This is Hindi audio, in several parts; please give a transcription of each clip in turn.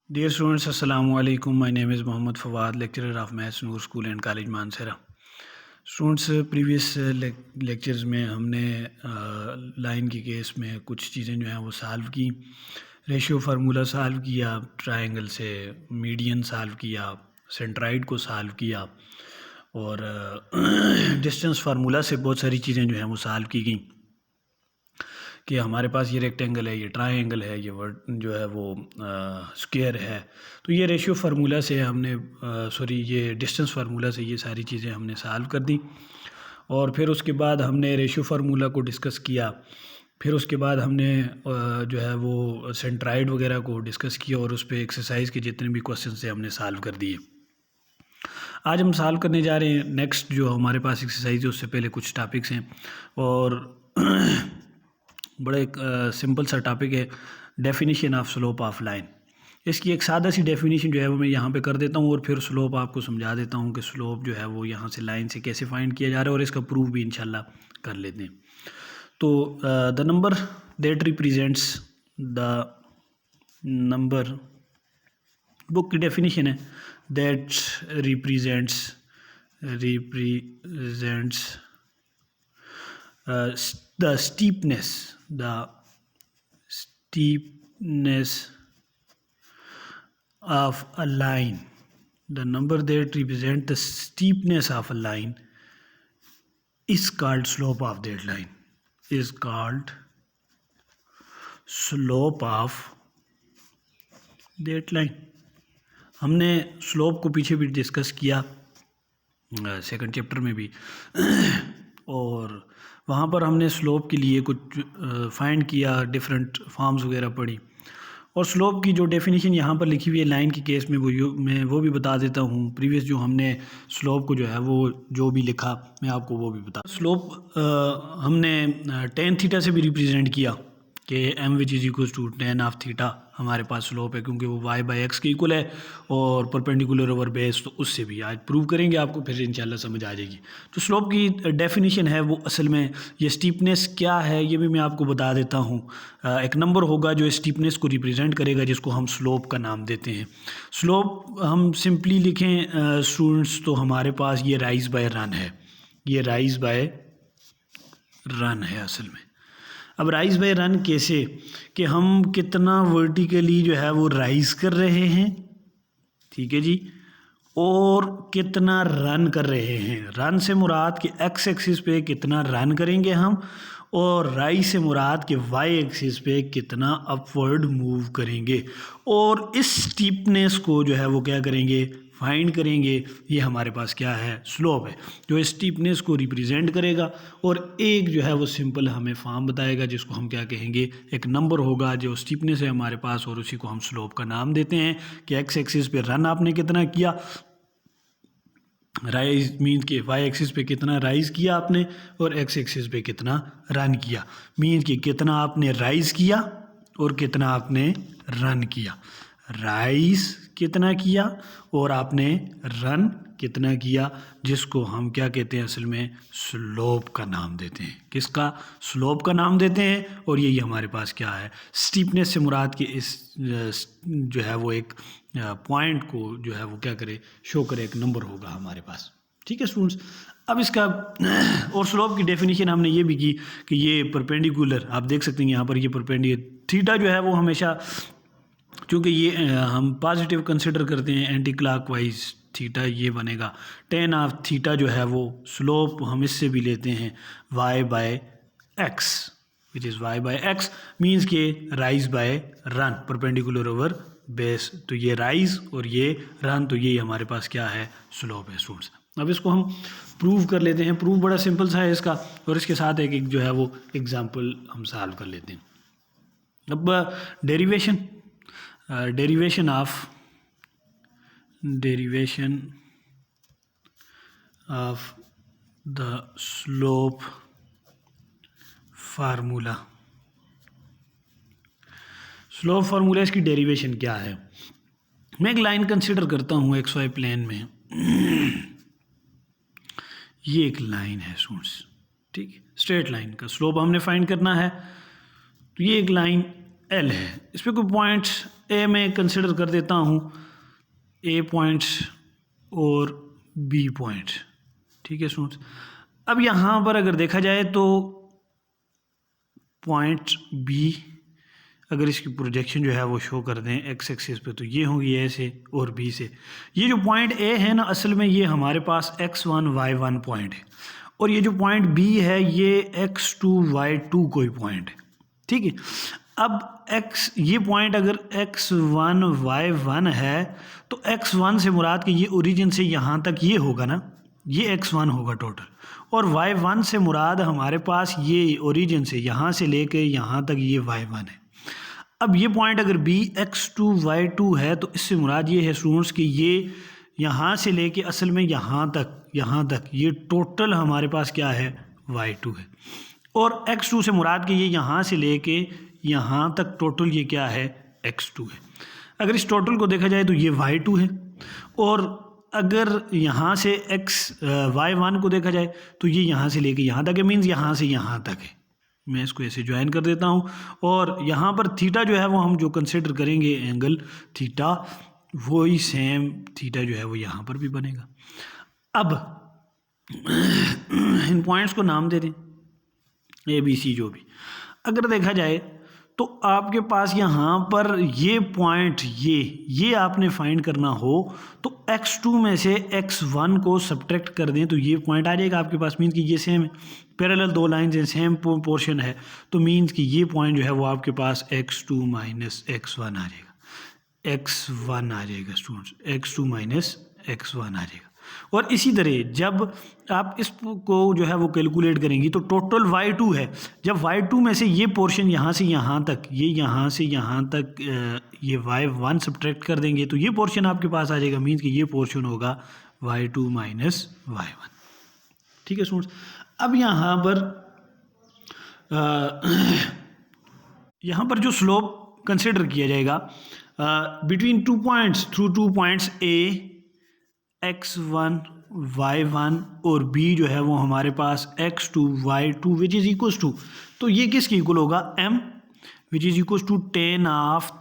Dear students, Assalamu alaikum. My name is Mohammad Fawad, lecturer of Maths Noor School and College Mansehra. Students previous lectures में हमने लाइन के केस में कुछ चीज़ें जो हैं वो सॉल्व की, रेशियो फार्मूला सॉल्व किया, ट्रायंगल से मीडियन सॉल्व किया, सेंट्राइड को सॉल्व किया और डिस्टेंस फार्मूला से बहुत सारी चीज़ें जो हैं वो सॉल्व की गई कि हमारे पास ये रेक्टेंगल है, ये ट्रायंगल है, ये वर्ड जो है वो स्क्वायर है। तो ये रेशियो फार्मूला से हमने ये डिस्टेंस फार्मूला से ये सारी चीज़ें हमने सॉल्व कर दी। और फिर उसके बाद हमने रेशियो फार्मूला को डिस्कस किया। फिर उसके बाद हमने जो है वो सेंट्राइड वगैरह को डिस्कस किया और उस पर एक्सरसाइज के जितने भी क्वेश्चन थे हमने सॉल्व कर दिए। आज हम सॉल्व करने जा रहे हैं नेक्स्ट जो हमारे पास एक्सरसाइज है, उससे पहले कुछ टॉपिक्स हैं और बड़ा एक सिंपल सा टॉपिक है, definition of slope of line. इसकी एक सादा सी डेफिनेशन जो है वो मैं यहाँ पे कर देता हूँ और फिर स्लोप आपको समझा देता हूँ कि स्लोप जो है वो यहाँ से लाइन से कैसे फाइंड किया जा रहा है और इसका प्रूफ भी इंशाल्लाह कर लेते हैं। तो the number that represents the number, book की डेफिनेशन है, that represents the steepness of a line. The number that represent the steepness of a line is called slope of that line. Is called slope of that line. हमने स्लोप को पीछे भी डिस्कस किया सेकंड चैप्टर में भी और वहाँ पर हमने स्लोप के लिए कुछ फाइंड किया, डिफरेंट फॉर्म्स वगैरह पढ़ी। और स्लोप की जो डेफिनेशन यहाँ पर लिखी हुई है लाइन के केस में मैं वो भी बता देता हूँ। प्रीवियस जो हमने स्लोप को जो है वो जो भी लिखा मैं आपको वो भी बता। स्लोप हमने टेन थीटा से भी रिप्रेजेंट किया कि M which is equal to tan of theta हमारे पास स्लोप है, क्योंकि वो वाई बाई एक्स के इक्वल है और परपेंडिकुलर ओवर बेस, तो उससे भी आज प्रूव करेंगे आपको, फिर इंशाल्लाह समझ आ जाएगी। तो स्लोप की डेफिनेशन है वो असल में ये स्टीपनेस क्या है ये भी मैं आपको बता देता हूँ। एक नंबर होगा जो स्टीपनेस को रिप्रेजेंट करेगा जिसको हम स्लोप का नाम देते हैं। स्लोप हम सिंपली लिखें स्टूडेंट्स तो हमारे पास ये राइज बाय रन है, ये राइज बाय रन है असल में। अब राइज बाय रन कैसे, कि हम कितना वर्टिकली जो है वो राइज कर रहे हैं, ठीक है जी, और कितना रन कर रहे हैं। रन से मुराद कि एक्स एक्सिस पे कितना रन करेंगे हम, और राइज से मुराद कि वाई एक्सिस पे कितना अपवर्ड मूव करेंगे। और इस स्टीपनेस को जो है वो क्या करेंगे, फाइंड करेंगे। ये हमारे पास क्या है, स्लोप है जो स्टीपनेस को रिप्रेजेंट करेगा। और एक जो है वो सिंपल हमें फॉर्म बताएगा जिसको हम क्या कहेंगे, एक नंबर होगा जो स्टीपनेस है हमारे पास और उसी को हम स्लोप का नाम देते हैं। कि एक्स एक्सिस पे रन आपने कितना किया, राइज मीन्स कि वाई एक्सिस पे कितना राइज किया आपने और एक्स एक्सिस पे कितना रन किया, मीन्स कि कितना आपने राइज किया और कितना आपने रन किया। राइज कितना किया और आपने रन कितना किया, जिसको हम क्या कहते हैं असल में, स्लोप का नाम देते हैं। किसका, स्लोप का नाम देते हैं। और यही हमारे पास क्या है, स्टीपनेस से मुराद कि इस जो है वो एक पॉइंट को जो है वो क्या करे, शो करे, एक नंबर होगा हमारे पास। ठीक है स्टूडेंट्स, अब इसका और स्लोप की डेफिनेशन हमने ये भी की कि ये परपेंडिकुलर, आप देख सकते हैं यहाँ पर ये परपेंडिकुलर थीटा जो है वो हमेशा, क्योंकि ये हम पॉजिटिव कंसिडर करते हैं, एंटी क्लॉकवाइज थीटा ये बनेगा। टेन ऑफ थीटा जो है वो स्लोप हम इससे भी लेते हैं Y by X, which is Y by X means के rise by run, perpendicular over base. तो ये राइज और ये रन, तो ये हमारे पास क्या है, स्लोप है स्टूडेंट्स। अब इसको हम प्रूव कर लेते हैं। प्रूफ बड़ा सिंपल सा है इसका, और इसके साथ एक जो है वो एग्जाम्पल हम सॉल्व कर लेते हैं। अब derivation of the slope formula. Slope formula इसकी डेरिवेशन क्या है। मैं एक लाइन कंसिडर करता हूँ एक्स वाई प्लेन में ये एक लाइन है स्टूडेंट्स, ठीक है, स्ट्रेट लाइन का स्लोप हमने फाइंड करना है। तो ये एक लाइन एल है, इस पर कोई पॉइंट्स ए में कंसिडर कर देता हूँ ए पॉइंट्स और बी पॉइंट, ठीक है स्टूडेंट्स। अब यहाँ पर अगर देखा जाए तो पॉइंट बी अगर इसकी प्रोजेक्शन जो है वो शो कर दें एक्स एक्सिस पे, तो ये होंगी ए से और बी से। ये जो पॉइंट ए है ना, असल में ये हमारे पास x1 y1 पॉइंट है, और ये जो पॉइंट बी है ये x2 y2 कोई पॉइंट है, ठीक है। अब x ये पॉइंट अगर x1 y1 है तो x1 से मुराद कि ये ओरिजिन से यहाँ तक ये होगा ना, ये x1 होगा टोटल, और y1 से मुराद हमारे पास ये ओरिजिन से यहाँ से लेके यहाँ तक ये y1 है। अब ये पॉइंट अगर b x2 y2 है तो इससे मुराद ये है स्टूडेंट्स कि ये यहाँ से लेके असल में यहाँ तक ये टोटल हमारे पास क्या है, y2 है, और x2 से मुराद कि ये यहाँ से लेके यहाँ तक टोटल ये क्या है, x2 है। अगर इस टोटल को देखा जाए तो ये y2 है, और अगर यहाँ से y1 को देखा जाए तो ये यहाँ से लेके यहाँ तक है, मीन्स यहाँ से यहाँ तक है। मैं इसको ऐसे ज्वाइन कर देता हूँ, और यहाँ पर थीटा जो है वो हम जो कंसिडर करेंगे एंगल थीटा, वही सेम थीटा जो है वो यहाँ पर भी बनेगा। अब इन पॉइंट्स को नाम दे दें ए बी सी जो भी। अगर देखा जाए तो आपके पास यहाँ पर ये पॉइंट ये आपने फाइंड करना हो तो x2 में से x1 को सब्ट्रैक्ट कर दें तो ये पॉइंट आ जाएगा आपके पास, मीन्स कि ये सेम है, पैरेलल दो लाइंस हैं, सेम पोर्शन है, तो मीन्स कि ये पॉइंट जो है वो आपके पास x2 माइनस x1 आ जाएगा, x1 आ जाएगा स्टूडेंट्स, x2 माइनस x1 आ जाएगा। और इसी तरह जब आप इसको जो है वो कैलकुलेट करेंगी तो टोटल y2 है, जब y2 में से ये पोर्शन यहाँ से यहाँ तक, ये यहाँ से यहाँ तक ये y1 सब्ट्रैक्ट कर देंगे तो ये पोर्शन आपके पास आ जाएगा, मीन्स कि ये पोर्शन होगा y2 माइनस y1, ठीक है स्टूडेंट्स। अब यहाँ पर जो स्लोप कंसिडर किया जाएगा between two points through two points a x1 y1 और b जो है वो हमारे पास x2 y2 which is equals to, तो ये किसके इक्वल होगा, m which is equals to tan of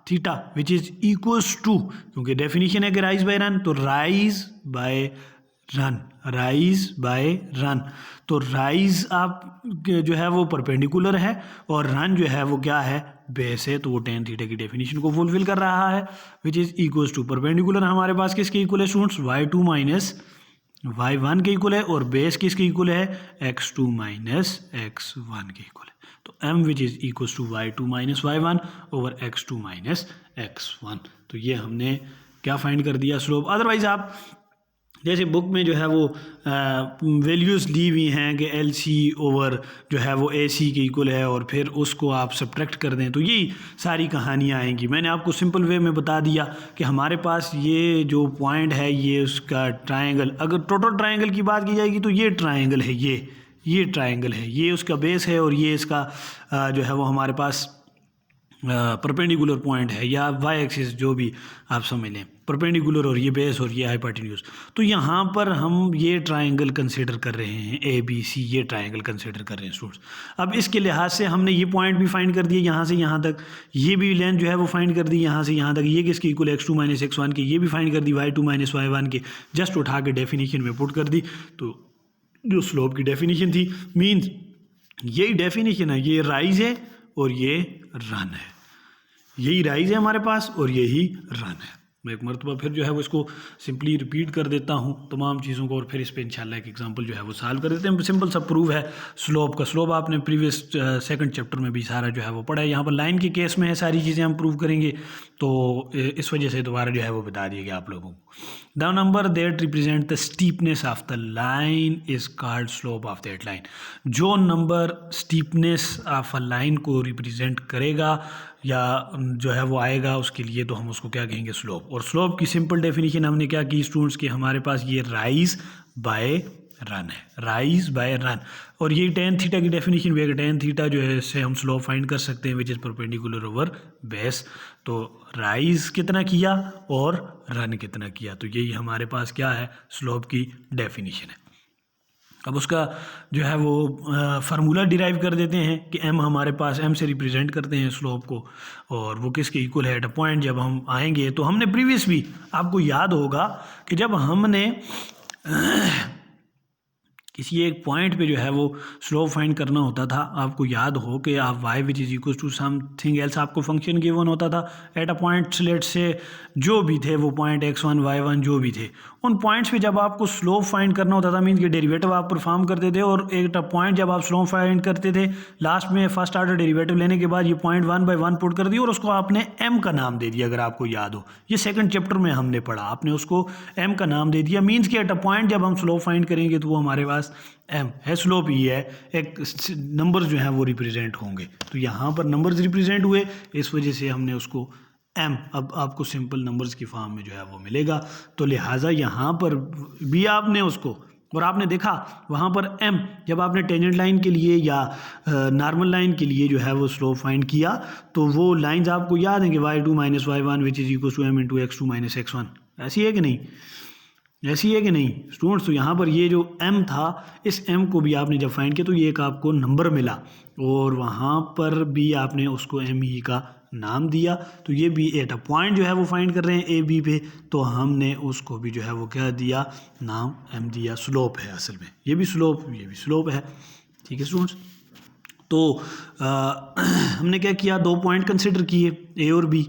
theta which is equals to, क्योंकि डेफिनेशन है कि राइज बाय रन, तो राइज बाय रन, तो राइज आप जो है वो परपेंडिकुलर है और रन जो है वो क्या है, बेस है, तो वो tan थीटा की डेफिनेशन को फुलफिल कर रहा है, which is equals to perpendicular हमारे पास किसके इक्वल है स्टूडेंट्स, y2 माइनस y1 के इक्वल है, और बेस किसके इक्वल है, x2 माइनस x1 के इक्वल है, तो m which is equals to y2 minus y1 over x2 minus x1। तो ये हमने क्या फाइंड कर दिया, स्लोप। अदरवाइज आप जैसे बुक में जो है वो वैल्यूज़ दी हुई हैं कि एल सी ओवर जो है वो ए सी के इक्वल है और फिर उसको आप सब्ट्रैक्ट कर दें तो यही सारी कहानियाँ आएंगी। मैंने आपको सिंपल वे में बता दिया कि हमारे पास ये जो पॉइंट है ये उसका ट्रायंगल, अगर टोटल ट्रायंगल की बात की जाएगी तो ये ट्रायंगल है, ये ट्रायंगल है, ये उसका बेस है और ये इसका जो है वो हमारे पास परपेंडिकुलर पॉइंट है या वाई एक्सिस जो भी आप समझ लें, परपेंडिकुलर और ये बेस और ये हाइपोटेन्यूज। तो यहाँ पर हम ये ट्रायंगल कंसीडर कर रहे हैं, ए बी सी ये ट्रायंगल कंसीडर कर रहे हैं स्टूडेंट्स। अब इसके लिहाज से हमने ये पॉइंट भी फाइंड कर दिए यहाँ से यहाँ तक, ये भी लेंथ जो है वो फाइंड कर दी यहाँ से यहाँ तक, ये किसकी इक्वल x2 माइनस x1 के, ये भी फाइंड कर दी y2 माइनस y1 के, जस्ट उठा के डेफिनेशन में पुट कर दी। तो जो स्लोप की डेफिनेशन थी मीन्स यही डेफिनेशन है, ये राइज है और ये रन है, यही राइज है हमारे पास और यही रन है। मैं एक मरतबा फिर जो है वो इसको सिंपली रिपीट कर देता हूँ तमाम चीज़ों को और फिर इस पर इंशाल्लाह एक एग्जांपल जो है वो सॉल्व कर देते हैं। सिंपल सा प्रूव है स्लोप का, स्लोप आपने प्रीवियस सेकंड चैप्टर में भी सारा जो है वो पढ़ा है, यहाँ पर लाइन के केस में है सारी चीज़ें हम प्रूव करेंगे, तो इस वजह से दोबारा जो है वो बता दिया गया आप लोगों को। The number that represent the steepness of the line is called slope of that line. जो number steepness of a line को रिप्रेजेंट करेगा या जो है वो आएगा उसके लिए तो हम उसको क्या कहेंगे, स्लोप। और स्लोप की सिंपल डेफिनेशन हमने क्या की स्टूडेंट्स कि हमारे पास ये राइज बाय रन है, राइज बाय रन, और ये tan थीटा की डेफिनेशन भी है कि tan थीटा जो है इससे हम स्लोप फाइंड कर सकते हैं which is perpendicular over base. तो राइज कितना किया और रन कितना किया, तो यही हमारे पास क्या है, स्लोप की डेफिनेशन है। अब उसका जो है वो फार्मूला डिराइव कर देते हैं कि m हमारे पास m से रिप्रेजेंट करते हैं स्लोप को, और वो किसके इक्वल है एट अ पॉइंट। जब हम आएंगे तो हमने प्रीवियस भी आपको याद होगा कि जब हमने किसी एक पॉइंट पे जो है वो स्लोप फाइंड करना होता था, आपको याद हो कि आप y which is equal to something else, आपको फंक्शन गिवन होता था एट अ पॉइंट लेट से जो भी थे वो पॉइंट x1 y1 जो भी थे, उन पॉइंट्स पे जब आपको स्लोप फाइंड करना होता था मीन कि डेरिवेटिव आप परफॉर्म करते थे, और एक पॉइंट जब आप स्लोप फाइंड करते थे लास्ट में फर्स्ट ऑर्डर डेरिवेटिव लेने के बाद ये पॉइंट 1 बाय 1 पुट कर दिया और उसको आपने m का नाम दे दिया। अगर आपको याद हो, ये सेकंड चैप्टर में हमने पढ़ा, आपने उसको m का नाम दे दिया, मीन्स कि एट अ पॉइंट जब हम स्लोप फाइंड करेंगे तो वो हमारे पास m है, स्लोप ही है, एक नंबर जो है वो रिप्रेजेंट होंगे। तो यहाँ पर नंबर्स रिप्रेजेंट हुए, इस वजह से हमने उसको m, अब आपको सिंपल नंबर्स की फॉर्म में जो है वो मिलेगा। तो लिहाजा यहाँ पर भी आपने उसको, और आपने देखा वहाँ पर m जब आपने टेंजेंट लाइन के लिए या नॉर्मल लाइन के लिए जो है वो स्लोप फाइंड किया, तो वो लाइंस आपको याद है कि y2 minus y1 which is equal to m into x2 minus x1, ऐसी है कि नहीं, ऐसी है कि नहीं स्टूडेंट्स। तो यहाँ पर ये जो m था, इस m को भी आपने जब फाइंड किया तो ये एक आपको नंबर मिला, और वहाँ पर भी आपने उसको m e का नाम दिया। तो ये भी एट अ पॉइंट जो है वो फाइंड कर रहे हैं ए बी पे, तो हमने उसको भी जो है वो क्या दिया, नाम m दिया, स्लोप है असल में, ये भी स्लोप, ये भी स्लोप है। ठीक है स्टूडेंट्स, तो हमने क्या किया, दो पॉइंट कंसिडर किए ए और बी।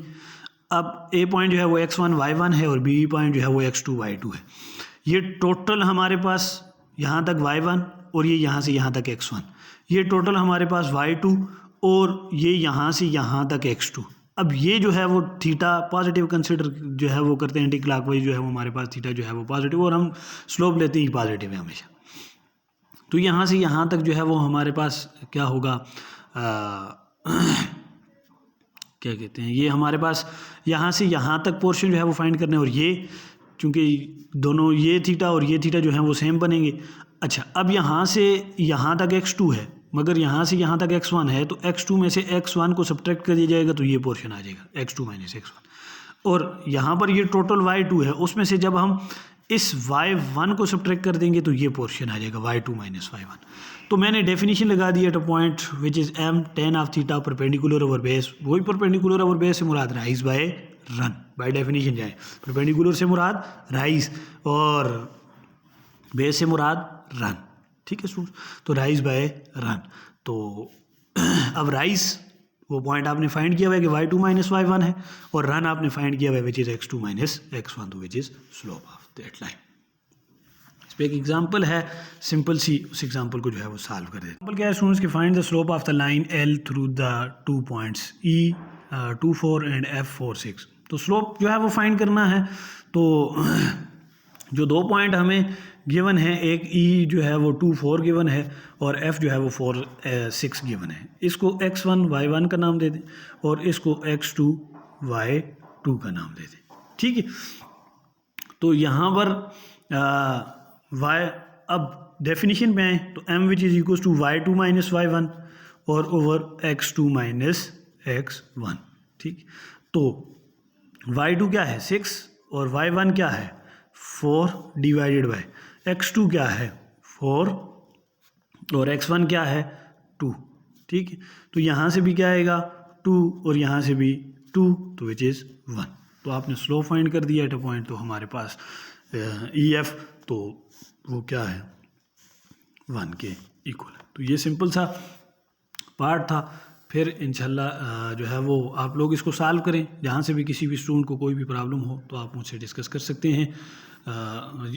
अब ए पॉइंट जो है वो x1 y1 है और बी पॉइंट जो है वो x2 y2 है। ये टोटल हमारे पास यहाँ तक y1 और ये यहाँ से यहाँ तक x1, ये टोटल हमारे पास y2 और ये यहाँ से यहाँ तक x2। अब ये जो है वो थीटा पॉजिटिव कंसिडर जो है वो करते हैं, एंटी क्लॉकवाइज जो है वो हमारे पास थीटा जो है वो पॉजिटिव, और हम स्लोप लेते ही पॉजिटिव है हमेशा। तो यहाँ से यहाँ तक जो है वो हमारे पास क्या होगा, क्या कहते हैं, ये हमारे पास यहाँ से यहाँ तक पोर्शन जो है वो फाइंड करना है, और ये चूँकि दोनों ये थीटा और ये थीटा जो है वो सेम बनेंगे। अच्छा, अब यहाँ से यहाँ तक x2 है, मगर यहाँ से यहाँ तक x1 है, तो x2 में से x1 को सब्ट्रैक्ट कर दिया जाएगा, तो ये पोर्शन आ जाएगा x2 माइनस x1। और यहाँ पर ये टोटल y2 है, उसमें से जब हम इस y1 को सब्ट्रैक्ट कर देंगे तो ये पोर्शन आ जाएगा y2 माइनस y1। तो मैंने डेफिनेशन लगा दी at a point which is m tan of theta perpendicular over base, वही परपेंडिकुलर ओवर बेस से मुराद rise by run, by definition जाए, परपेंडिकुलर से मुराद राइज और बेस से मुराद रन। ठीक है स्टूडेंट, तो राइज बाय रन। तो अब राइज वो पॉइंट आपने फाइंड किया हुआ है कि y2 माइनस y1 है, और रन आपने फाइंड किया हुआ है which is x2 minus x1, तो which is slope of that line. इस पर एक एग्जाम्पल है सिंपल सी, उस एग्जाम्पल को जो है वो सॉल्व कर देते हैं। एग्जाम्पल क्या है स्टूडेंट्स, कि find the slope of the line L through the two points E24 and F46। तो स्लोप जो है वो फाइंड करना है। तो जो दो पॉइंट हमें गिवन है, एक E जो है वो 24 गिवन है और F जो है वो 46 गिवन है, इसको x1 y1 का नाम दे दें और इसको x2 y2 का नाम दे दें। ठीक है, तो यहाँ पर y, अब डेफिनेशन में आए तो m which is equal to y2 minus y1 और ओवर x2 माइनस x1। ठीक, तो y2 क्या है 6 और y1 क्या है 4 डिवाइडेड बाय x2 क्या है 4 और x1 क्या है 2। ठीक है, तो यहाँ से भी क्या आएगा 2 और यहाँ से भी 2, तो विच इज़ 1। तो आपने स्लोप फाइंड कर दिया एट अ पॉइंट, तो हमारे पास EF तो वो क्या है 1 के इक्वल है। तो ये सिंपल सा पार्ट था। फिर इंशाल्लाह जो है वो आप लोग इसको सॉल्व करें, जहाँ से भी किसी भी स्टूडेंट को कोई भी प्रॉब्लम हो तो आप मुझसे डिस्कस कर सकते हैं।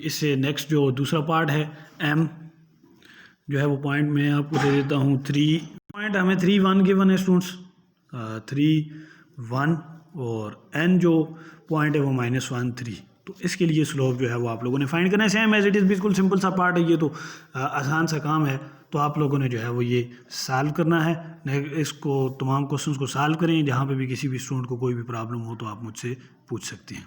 इससे नेक्स्ट जो दूसरा पार्ट है M जो है वो पॉइंट मैं आपको दे देता हूँ 3 पॉइंट, हमें 3 1 गिवन है स्टूडेंट्स, 3 1 और N जो पॉइंट है वो -1 3। तो इसके लिए स्लोप जो है वो आप लोगों ने फाइंड करना है, सेम एज इट इज़, बिल्कुल सिंपल सा पार्ट है ये, तो आसान सा काम है। तो आप लोगों ने जो है वो ये सॉल्व करना है, इसको तमाम क्वेश्चंस को सॉल्व करें। जहाँ पे भी किसी भी स्टूडेंट को कोई भी प्रॉब्लम हो तो आप मुझसे पूछ सकते हैं।